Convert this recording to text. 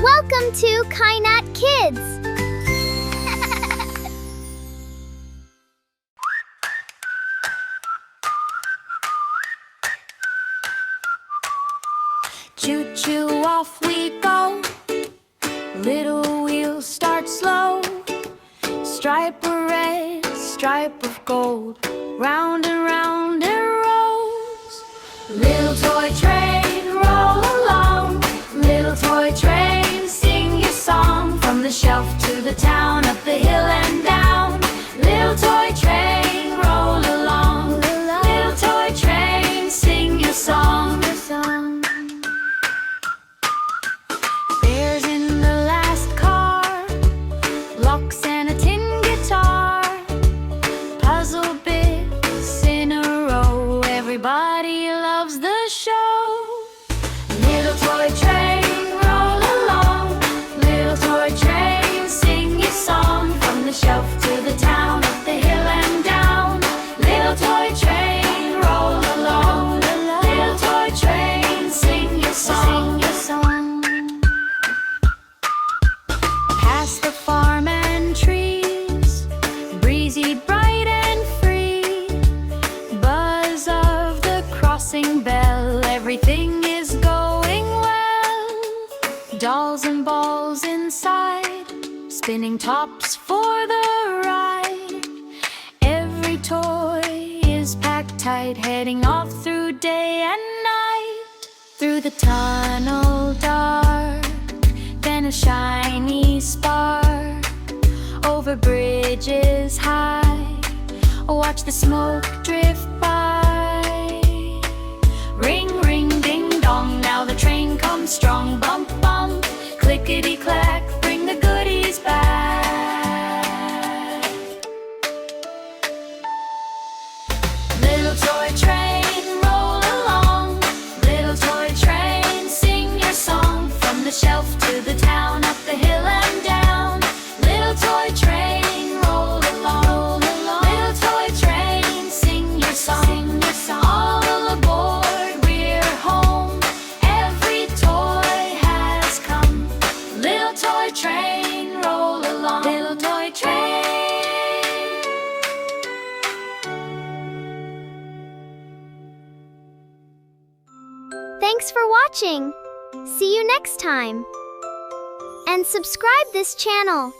Welcome to Kainat Kids! Choo-choo, off we go. Little wheels start slow. Stripe of red, stripe of gold. Round and round it rolls. Little toy train, roll along. Little toy train, sing your song. From the shelf to the town, up the hill and down. Little toy train, roll along. Little toy train, sing your song. Bears in the last car, locks and a tin guitar. Puzzle bits in a row, everybody loves the show. Little toy train, roll along. Little toy train, sing your song. From the shelf to the town, up the hill and down. Little toy train, roll along. Little toy train, sing your song. Past the farm and trees, breezy, bright and free. Buzz of the crossing bell, everything is going well. Dolls and balls inside, spinning tops for the ride. Every toy is packed tight, heading off through day and night. Through the tunnel dark, then a shiny spark. Over bridges high, watch the smoke drift by. Ring, ring, ding dong, now the train comes strong. Bump, bump, clickety clack, bring the goodies back. Little toy train, roll along. Little toy train, sing your song. From the shelf to the town, up the hill and down. Little toy train, roll along. Little toy train, sing your song. All aboard, we're home. Every toy has come. Little toy train, roll along. Little toy train. Thanks for watching! See you next time! And subscribe this channel.